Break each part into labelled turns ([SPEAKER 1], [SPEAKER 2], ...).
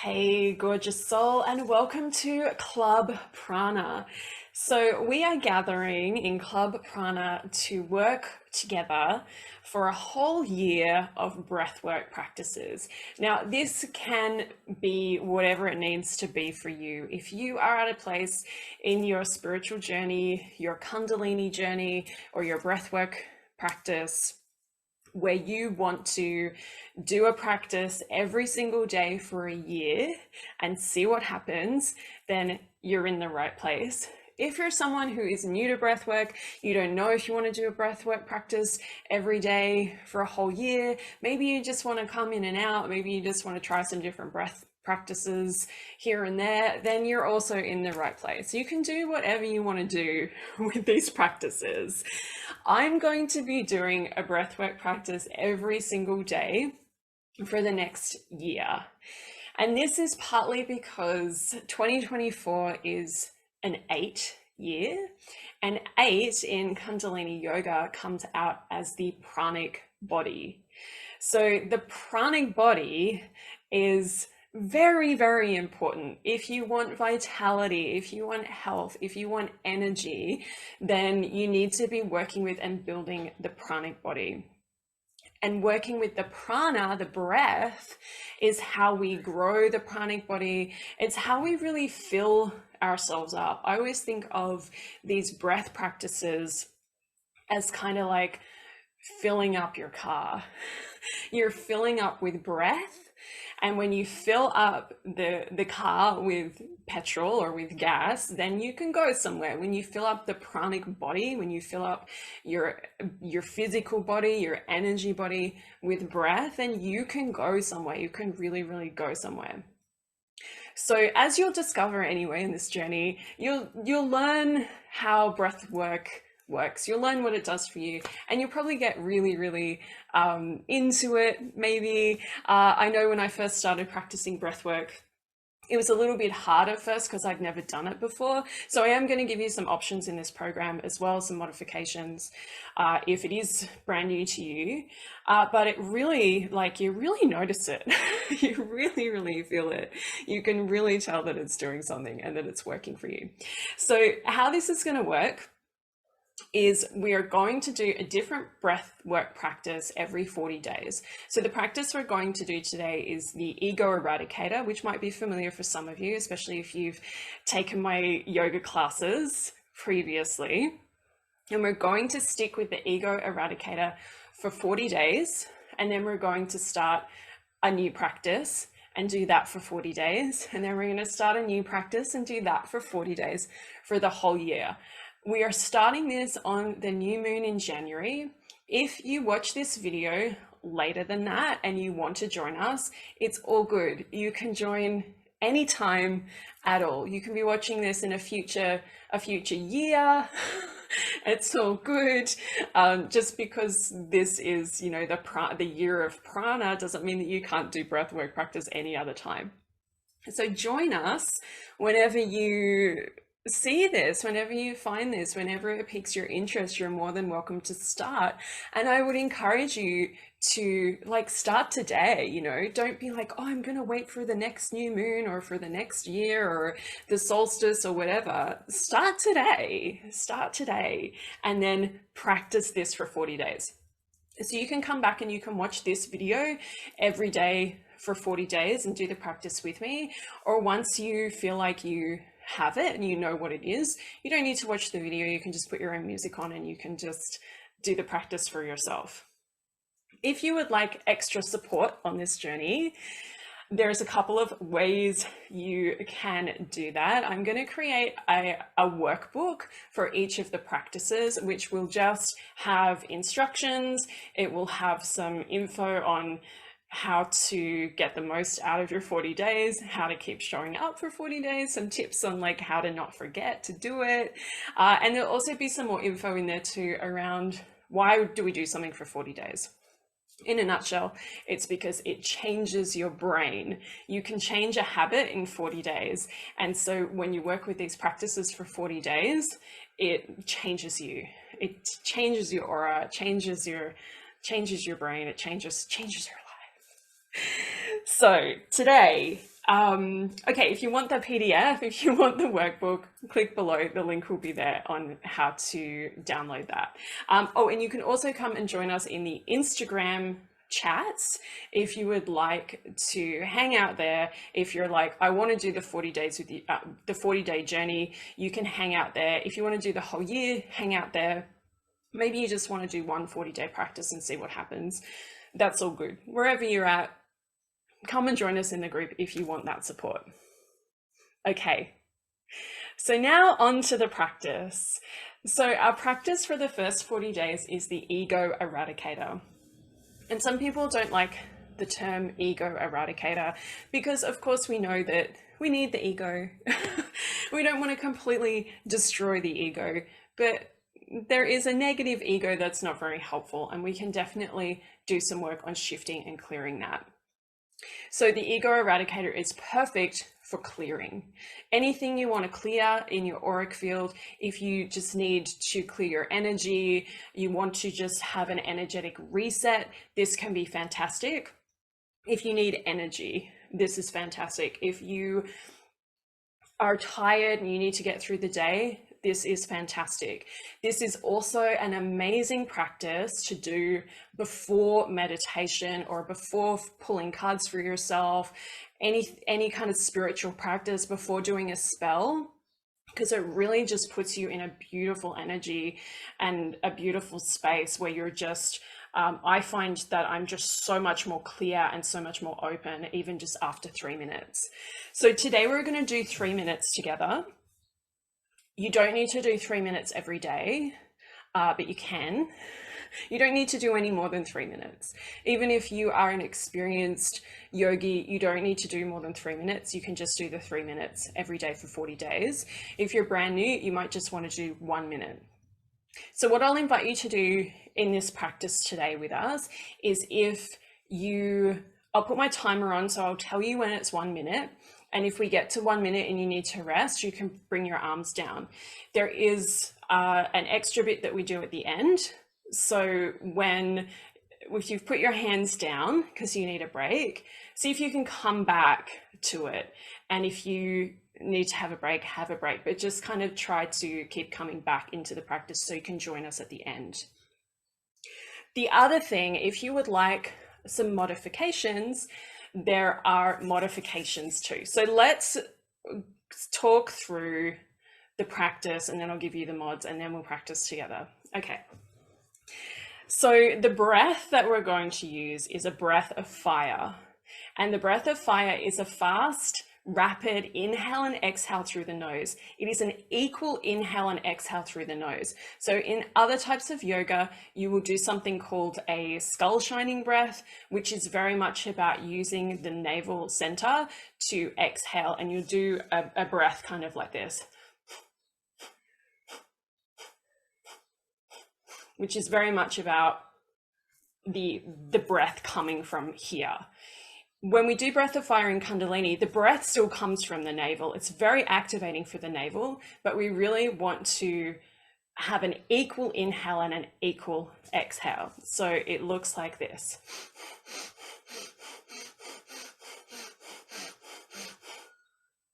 [SPEAKER 1] Hey, gorgeous soul, and welcome to Club Prana. So we are gathering in Club Prana to work together for a whole year of breathwork practices. Now, this can be whatever it needs to be for you. If you are at a place in your spiritual journey, your Kundalini journey, or your breathwork practice, where you want to do a practice every single day for a year and see what happens, then you're in the right place. If you're someone who is new to breathwork, you don't know if you want to do a breathwork practice every day for a whole year, maybe you just want to come in and out, maybe you just want to try some different breath practices here and there, then you're also in the right place. You can do whatever you want to do with these practices. I'm going to be doing a breathwork practice every single day for the next year. And this is partly because 2024 is an 8 year, and 8 in Kundalini Yoga comes out as the pranic body. So the pranic body is very, very important. If you want vitality, if you want health, if you want energy, then you need to be working with and building the pranic body. And working with the prana, the breath, is how we grow the pranic body. It's how we really fill ourselves up. I always think of these breath practices as kind of like filling up your car. You're filling up with breath. And when you fill up the car with petrol or with gas, then you can go somewhere. When you fill up the pranic body, when you fill up your physical body, your energy body with breath, then you can go somewhere. You can really, really go somewhere. So as you'll discover anyway in this journey, you'll learn how breath work works. You'll learn what it does for you, and you'll probably get really, really into it. Maybe I know when I first started practicing breath work, it was a little bit hard at first because I'd never done it before. So I am going to give you some options in this program as well, some modifications if it is brand new to you. But it really, you really notice it. You really, really feel it. You can really tell that it's doing something and that it's working for you. So how this is going to work is we are going to do a different breath work practice every 40 days. So the practice we're going to do today is the Ego Eradicator, which might be familiar for some of you, especially if you've taken my yoga classes previously. And we're going to stick with the Ego Eradicator for 40 days, and then we're going to start a new practice and do that for 40 days. And then we're going to start a new practice and do that for 40 days for the whole year. We are starting this on the new moon in January. If you watch this video later than that and you want to join us, it's all good. You can join anytime at all. You can be watching this in a future year. It's all good. Just because this is, the year of prana doesn't mean that you can't do breathwork practice any other time. So join us whenever you see this, whenever you find this, whenever it piques your interest. You're more than welcome to start. And I would encourage you to start today. Don't be like, oh, I'm gonna wait for the next new moon or for the next year or the solstice or whatever. Start today, and then practice this for 40 days. So you can come back and you can watch this video every day for 40 days and do the practice with me. Or once you feel like you have it and you know what it is, you don't need to watch the video. You can just put your own music on and you can just do the practice for yourself. If you would like extra support on this journey, there's a couple of ways you can do that. I'm going to create a workbook for each of the practices, which will just have instructions. It will have some info on how to get the most out of your 40 days, how to keep showing up for 40 days, some tips on how to not forget to do it. And there'll also be some more info in there too around why do we do something for 40 days. In a nutshell, it's because it changes your brain. You can change a habit in 40 days. And so when you work with these practices for 40 days, it changes you. It changes your aura, it changes your brain, it changes your life. So today, Okay, if you want the PDF, if you want the workbook, click below. The link will be there on how to download that. Oh, and you can also come and join us in the Instagram chats if you would like to hang out there. If you're like, I want to do the 40 days with you, the 40-day journey, you can hang out there. If you want to do the whole year, hang out there. Maybe you just want to do one 40-day practice and see what happens. That's all good. Wherever you're at, come and join us in the group if you want that support. Okay, so now on to the practice. So our practice for the first 40 days is the Ego Eradicator. And some people don't like the term Ego Eradicator because, of course, we know that we need the ego. We don't want to completely destroy the ego, but there is a negative ego that's not very helpful, and we can definitely do some work on shifting and clearing that. So the Ego Eradicator is perfect for clearing. Anything you want to clear in your auric field, if you just need to clear your energy, you want to just have an energetic reset, this can be fantastic. If you need energy, this is fantastic. If you are tired and you need to get through the day, this is fantastic. This is also an amazing practice to do before meditation or before pulling cards for yourself, any kind of spiritual practice before doing a spell, because it really just puts you in a beautiful energy and a beautiful space where you're just, I find that I'm just so much more clear and so much more open, even just after 3 minutes. So today we're going to do 3 minutes together. You don't need to do 3 minutes every day, but you can. You don't need to do any more than 3 minutes. Even if you are an experienced yogi, you don't need to do more than 3 minutes. You can just do the 3 minutes every day for 40 days. If you're brand new, you might just want to do 1 minute. So what I'll invite you to do in this practice today with us is I'll put my timer on, so I'll tell you when it's 1 minute. And if we get to 1 minute and you need to rest, you can bring your arms down. There is an extra bit that we do at the end. So if you've put your hands down because you need a break, see if you can come back to it. And if you need to have a break, but just kind of try to keep coming back into the practice so you can join us at the end. The other thing, if you would like some modifications, there are modifications too. So let's talk through the practice and then I'll give you the mods and then we'll practice together. Okay. So the breath that we're going to use is a breath of fire. And the breath of fire is a fast, rapid inhale and exhale through the nose. It is an equal inhale and exhale through the nose. So in other types of yoga, you will do something called a skull shining breath, which is very much about using the navel center to exhale. And you'll do a breath kind of like this, which is very much about the breath coming from here. When we do breath of fire in Kundalini, the breath still comes from the navel. It's very activating for the navel, but we really want to have an equal inhale and an equal exhale. So it looks like this.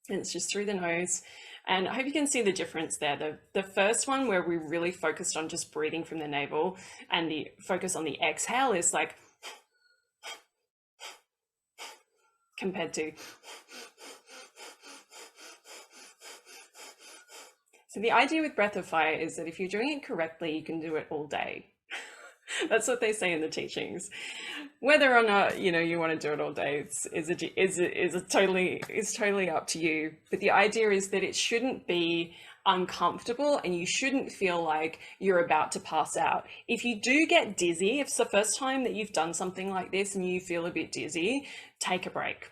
[SPEAKER 1] And it's just through the nose. And I hope you can see the difference there. The first one where we really focused on just breathing from the navel and the focus on the exhale is like, compared to. So the idea with breath of fire is that if you're doing it correctly, you can do it all day. That's what they say in the teachings. Whether or not you want to do it all day is totally up to you. But the idea is that it shouldn't be uncomfortable and you shouldn't feel like you're about to pass out. If you do get dizzy, if it's the first time that you've done something like this and you feel a bit dizzy, take a break.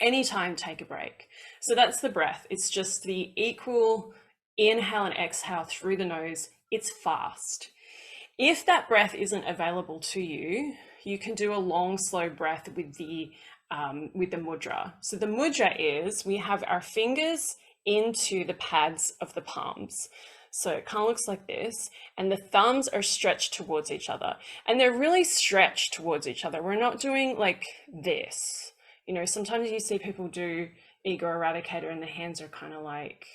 [SPEAKER 1] Anytime, take a break. So that's the breath. It's just the equal inhale and exhale through the nose. It's fast. If that breath isn't available to you, you can do a long, slow breath with the mudra. So the mudra is we have our fingers into the pads of the palms. So it kind of looks like this, and the thumbs are stretched towards each other, and they're really stretched towards each other. We're not doing like this. You know, sometimes you see people do Ego Eradicator and the hands are kind of like,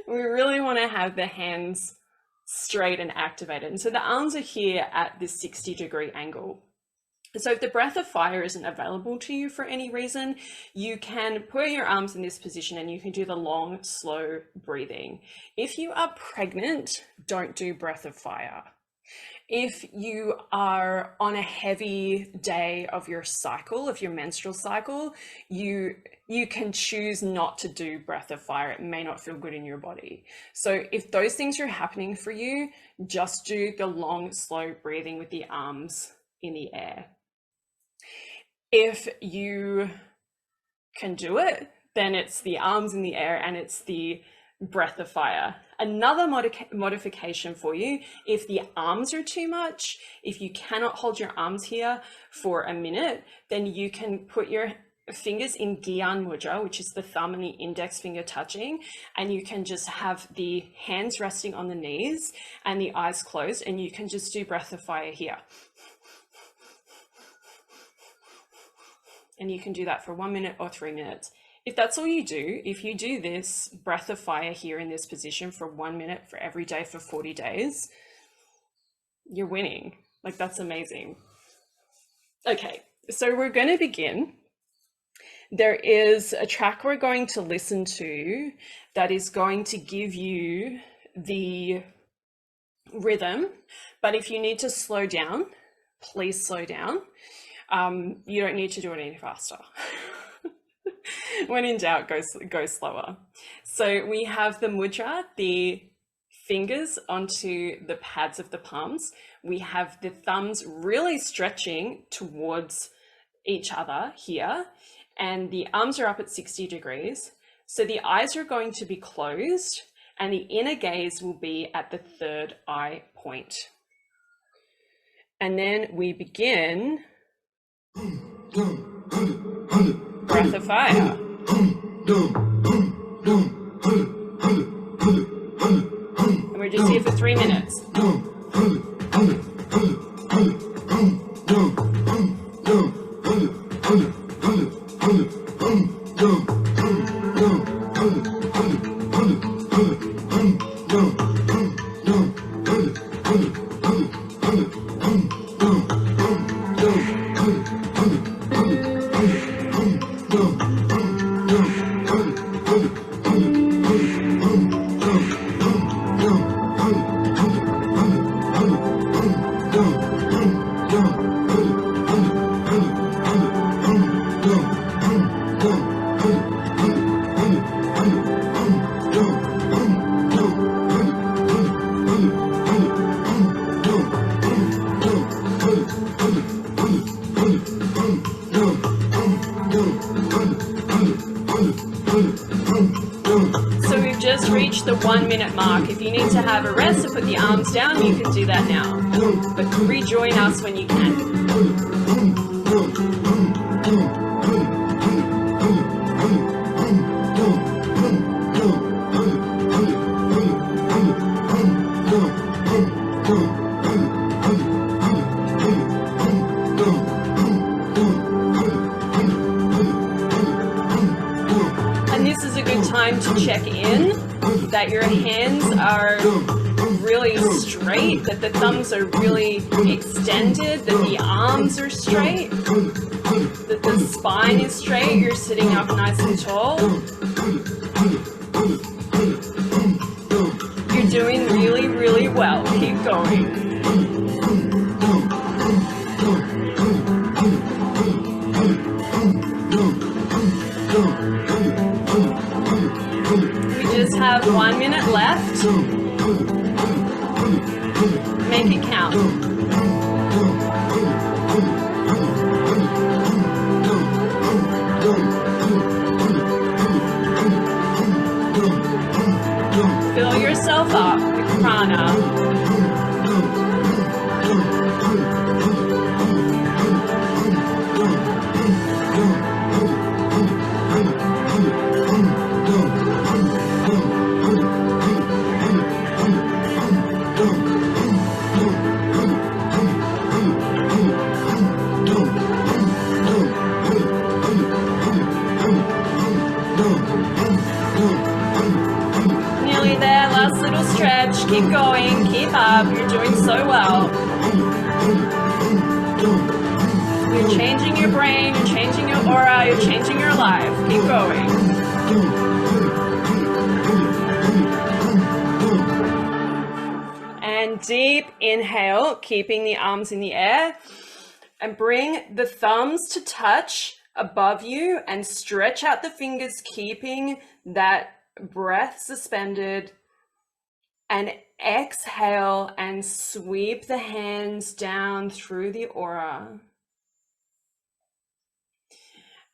[SPEAKER 1] we really want to have the hands straight and activated. And so the arms are here at this 60-degree angle. So if the breath of fire isn't available to you for any reason, you can put your arms in this position and you can do the long, slow breathing. If you are pregnant, don't do breath of fire. If you are on a heavy day of your cycle, of your menstrual cycle, you can choose not to do breath of fire. It may not feel good in your body. So if those things are happening for you, just do the long, slow breathing with the arms in the air. If you can do it, then it's the arms in the air and it's the breath of fire. Another modification for you, if the arms are too much, if you cannot hold your arms here for a minute, then you can put your fingers in Gyan Mudra, which is the thumb and the index finger touching, and you can just have the hands resting on the knees and the eyes closed, and you can just do breath of fire here. And you can do that for 1 minute or 3 minutes. If that's all you do, if you do this breath of fire here in this position for 1 minute for every day for 40 days, you're winning. Like, that's amazing. Okay, so we're going to begin. There is a track we're going to listen to that is going to give you the rhythm, but if you need to slow down, please slow down. You don't need to do it any faster. When in doubt, go slower. So we have the mudra, the fingers onto the pads of the palms. We have the thumbs really stretching towards each other here, and the arms are up at 60 degrees. So the eyes are going to be closed and the inner gaze will be at the third eye point. And then we begin breath of fire. And we're just here for 3 minutes. So we've just reached the 1 minute mark. If you need to have a rest and put the arms down, you can do that now. But rejoin us when you can. To check in that your hands are really straight, that the thumbs are really extended, that the arms are straight, that the spine is straight, you're sitting up nice and tall. You're doing really, really well. Keep going. Have 1 minute left. Make it count. Fill yourself up with prana. keep going, keep up, you're doing so well. You're changing your brain, you're changing your aura, you're changing your life. Keep going. And deep inhale, keeping the arms in the air. And bring the thumbs to touch above you and stretch out the fingers, keeping that breath suspended. And exhale and sweep the hands down through the aura.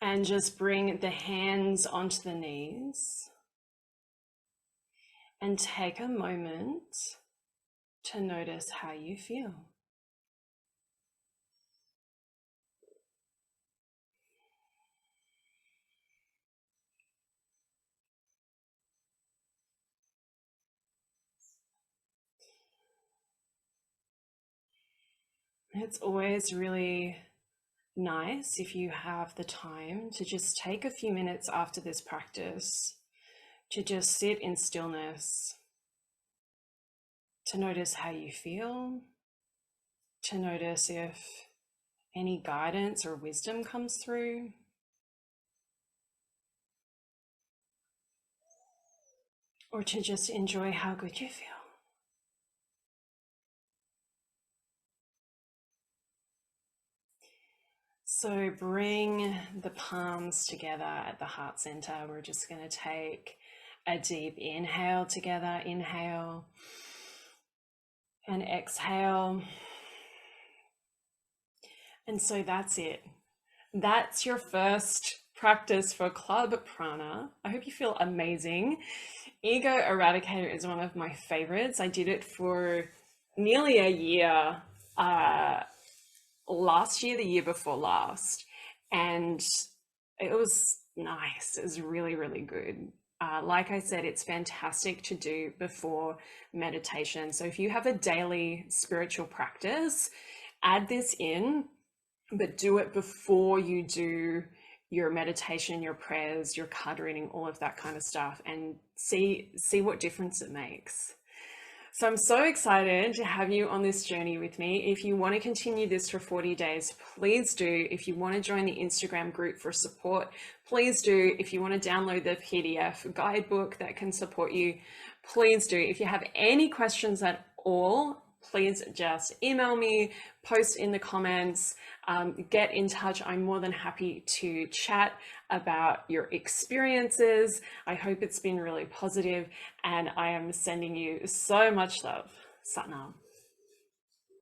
[SPEAKER 1] And just bring the hands onto the knees. And take a moment to notice how you feel. It's always really nice if you have the time to just take a few minutes after this practice to just sit in stillness, to notice how you feel, to notice if any guidance or wisdom comes through. Or to just enjoy how good you feel. So bring the palms together at the heart center. We're just going to take a deep inhale together. Inhale and exhale. And so that's it. That's your first practice for CLUB Prana. I hope you feel amazing. Ego Eradicator is one of my favorites. I did it for nearly a year last year, the year before last, and it was nice. It was really, really good. Like I said, it's fantastic to do before meditation. So if you have a daily spiritual practice, add this in, but do it before you do your meditation, your prayers, your card reading, all of that kind of stuff, and see what difference it makes. So I'm so excited to have you on this journey with me. If you want to continue this for 40 days, please do. If you want to join the Instagram group for support, please do. If you want to download the PDF guidebook that can support you, please do. If you have any questions at all, please just email me, post in the comments, get in touch. I'm more than happy to chat about your experiences. I hope it's been really positive, and I am sending you so much love. Satnam.